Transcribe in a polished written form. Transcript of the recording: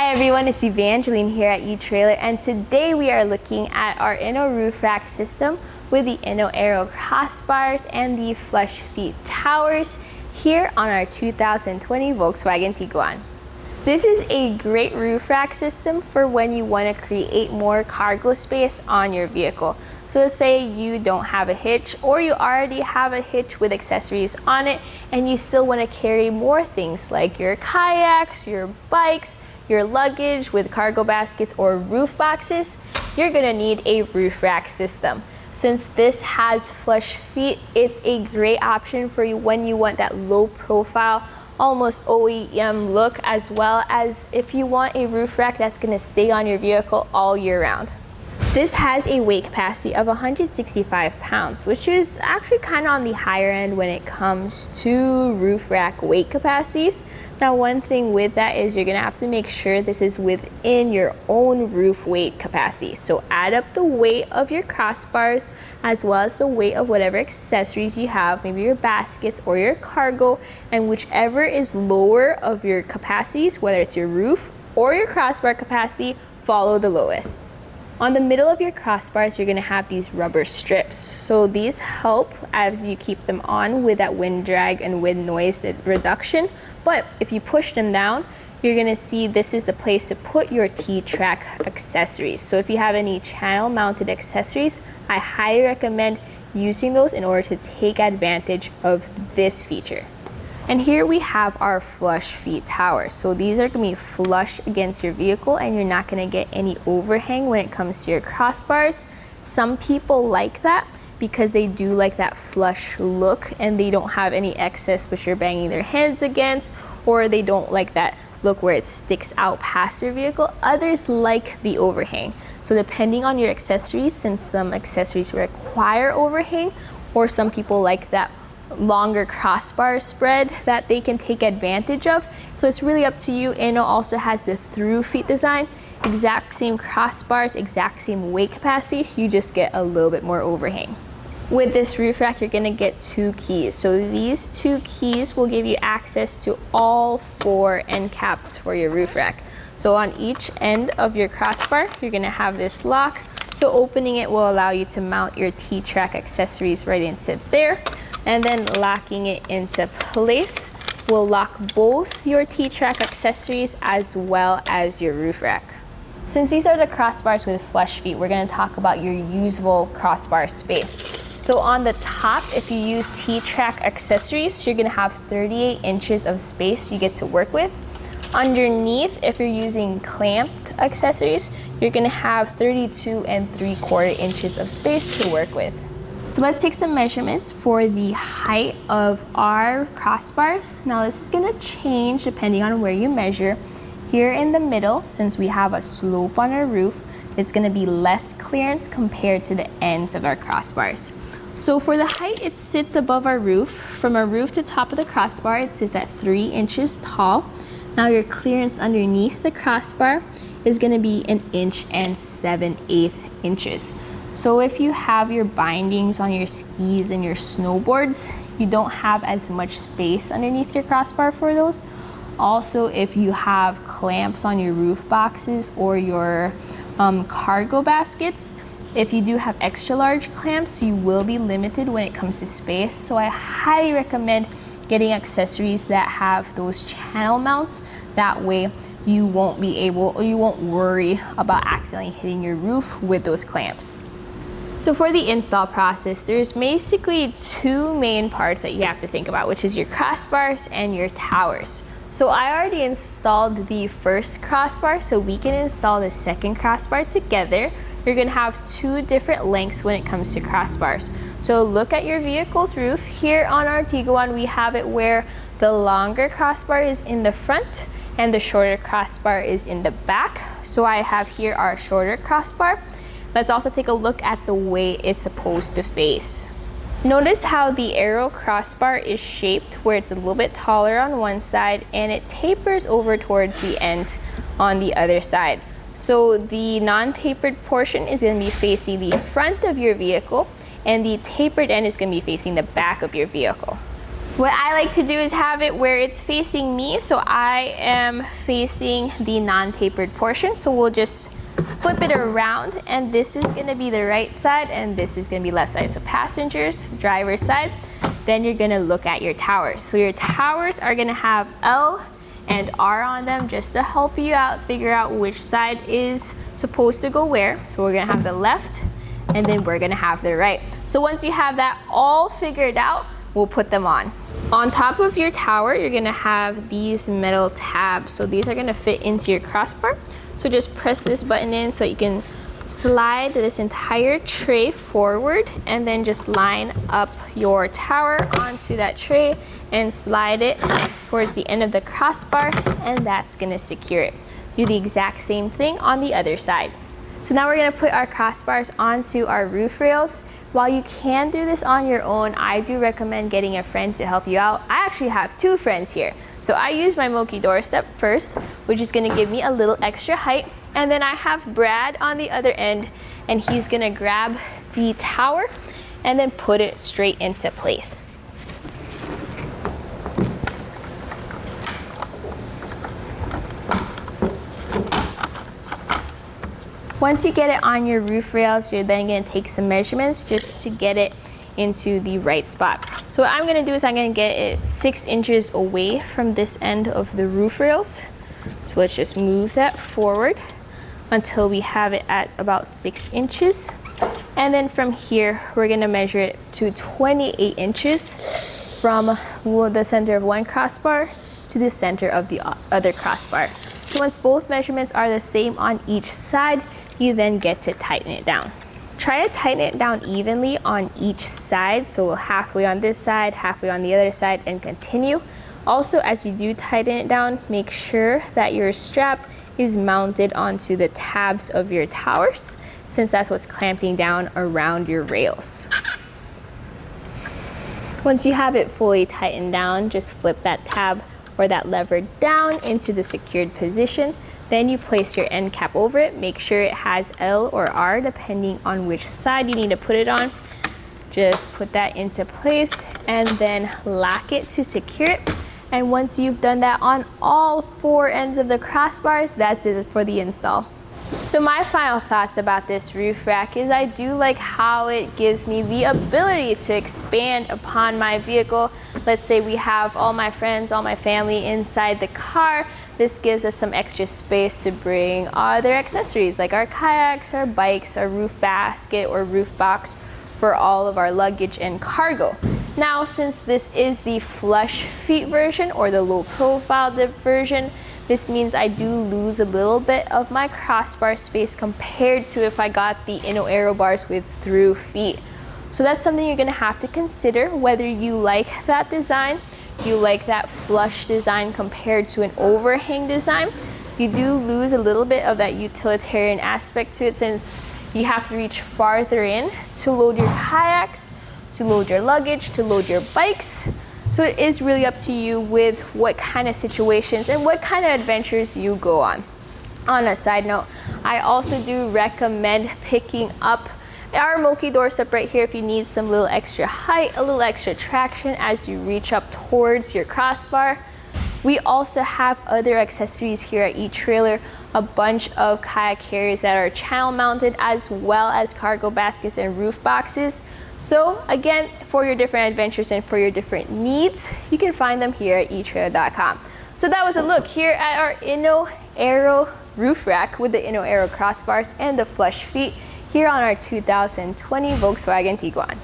Hi everyone, it's Evangeline here at eTrailer, and today we are looking at our Inno Roof Rack system with the Inno Aero Crossbars and the flush feet towers here on our 2020 Volkswagen Tiguan. This is a great roof rack system for when you want to create more cargo space on your vehicle. So let's say you don't have a hitch, or you already have a hitch with accessories on it and you still want to carry more things like your kayaks, your bikes, your luggage with cargo baskets or roof boxes. You're going to need a roof rack system. Since this has flush feet, it's a great option for you when you want that low profile, almost OEM look, as well as if you want a roof rack that's going to stay on your vehicle all year round. This has a weight capacity of 165 pounds, which is actually kind of on the higher end when it comes to roof rack weight capacities. Now, one thing with that is you're going to have to make sure this is within your own roof weight capacity. So add up the weight of your crossbars as well as the weight of whatever accessories you have, maybe your baskets or your cargo, and whichever is lower of your capacities, whether it's your roof or your crossbar capacity, follow the lowest. On the middle of your crossbars, you're going to have these rubber strips. So these help as you keep them on with that wind drag and wind noise reduction. But if you push them down, you're going to see this is the place to put your T-Track accessories. So if you have any channel mounted accessories, I highly recommend using those in order to take advantage of this feature. And here we have our flush feet towers. So these are going to be flush against your vehicle and you're not going to get any overhang when it comes to your crossbars. Some people like that because they do like that flush look and they don't have any excess which you're banging their heads against, or they don't like that look where it sticks out past your vehicle. Others like the overhang. So depending on your accessories, since some accessories require overhang, or some people like that longer crossbar spread that they can take advantage of. So it's really up to you. Inno also has the through feet design, exact same crossbars, exact same weight capacity, you just get a little bit more overhang. With this roof rack, you're going to get two keys. So these two keys will give you access to all four end caps for your roof rack. So on each end of your crossbar, you're going to have this lock. So opening it will allow you to mount your T-Track accessories right into there. And then locking it into place will lock both your T-Track accessories as well as your roof rack. Since these are the crossbars with flush feet, we're going to talk about your usable crossbar space. So on the top, if you use T-Track accessories, you're going to have 38 inches of space you get to work with. Underneath, if you're using clamped accessories, you're going to have 32 3/4 inches of space to work with. So let's take some measurements for the height of our crossbars. Now this is going to change depending on where you measure. Here in the middle, since we have a slope on our roof, it's going to be less clearance compared to the ends of our crossbars. So for the height, it sits above our roof. From our roof to top of the crossbar, it sits at 3 inches tall. Now your clearance underneath the crossbar is going to be 1 7/8 inches. So if you have your bindings on your skis and your snowboards, you don't have as much space underneath your crossbar for those. Also, if you have clamps on your roof boxes or your cargo baskets, if you do have extra large clamps, you will be limited when it comes to space. So I highly recommend getting accessories that have those channel mounts. That way you won't worry about accidentally hitting your roof with those clamps. So for the install process, there's basically two main parts that you have to think about, which is your crossbars and your towers. So I already installed the first crossbar, so we can install the second crossbar together. You're going to have two different lengths when it comes to crossbars. So look at your vehicle's roof. Here on our Tiguan, we have it where the longer crossbar is in the front and the shorter crossbar is in the back. So I have here our shorter crossbar. Let's also take a look at the way it's supposed to face. Notice how the Aero Crossbar is shaped where it's a little bit taller on one side and it tapers over towards the end on the other side. So the non-tapered portion is going to be facing the front of your vehicle and the tapered end is going to be facing the back of your vehicle. What I like to do is have it where it's facing me, so I am facing the non-tapered portion. So we'll just flip it around, and this is gonna be the right side and this is gonna be left side. So passengers, driver's side. Then you're gonna look at your towers. So your towers are gonna have L and R on them just to help you out, figure out which side is supposed to go where. So we're gonna have the left and then we're gonna have the right. So once you have that all figured out, we'll put them on. On top of your tower, you're gonna have these metal tabs. So these are gonna fit into your crossbar. So just press this button in so you can slide this entire tray forward and then just line up your tower onto that tray and slide it towards the end of the crossbar, and that's gonna secure it. Do the exact same thing on the other side. So now we're gonna put our crossbars onto our roof rails. While you can do this on your own, I do recommend getting a friend to help you out. I actually have 2 friends here. So I use my Moki Doorstep first, which is gonna give me a little extra height. And then I have Brad on the other end, and he's gonna grab the tower and then put it straight into place. Once you get it on your roof rails, you're then gonna take some measurements just to get it into the right spot. So what I'm gonna do is I'm gonna get it 6 inches away from this end of the roof rails. So let's just move that forward until we have it at about 6 inches. And then from here, we're gonna measure it to 28 inches from the center of one crossbar to the center of the other crossbar. So once both measurements are the same on each side, you then get to tighten it down. Try to tighten it down evenly on each side, so halfway on this side, halfway on the other side, and continue. Also, as you do tighten it down, make sure that your strap is mounted onto the tabs of your towers, since that's what's clamping down around your rails. Once you have it fully tightened down, just flip that tab or that lever down into the secured position. Then you place your end cap over it. Make sure it has L or R depending on which side you need to put it on. Just put that into place and then lock it to secure it. And once you've done that on all 4 ends of the crossbars, that's it for the install. So my final thoughts about this roof rack is I do like how it gives me the ability to expand upon my vehicle. Let's say we have all my friends, all my family inside the car. This gives us some extra space to bring other accessories like our kayaks, our bikes, our roof basket or roof box for all of our luggage and cargo. Now, since this is the flush feet version or the low profile dip version, this means I do lose a little bit of my crossbar space compared to if I got the Inno Aero bars with through feet. So that's something you're gonna have to consider, whether you like that design, you like that flush design compared to an overhang design. You do lose a little bit of that utilitarian aspect to it, since you have to reach farther in to load your kayaks, to load your luggage, to load your bikes. So it is really up to you with what kind of situations and what kind of adventures you go on. On a side note, I also do recommend picking up our Moki Doorstep right here if you need some little extra height, a little extra traction as you reach up towards your crossbar. We also have other accessories here at eTrailer, a bunch of kayak carriers that are channel mounted, as well as cargo baskets and roof boxes. So again, for your different adventures and for your different needs, you can find them here at etrailer.com. So that was a look here at our Inno Aero Roof Rack with the Inno Aero Crossbars and the flush feet here on our 2020 Volkswagen Tiguan.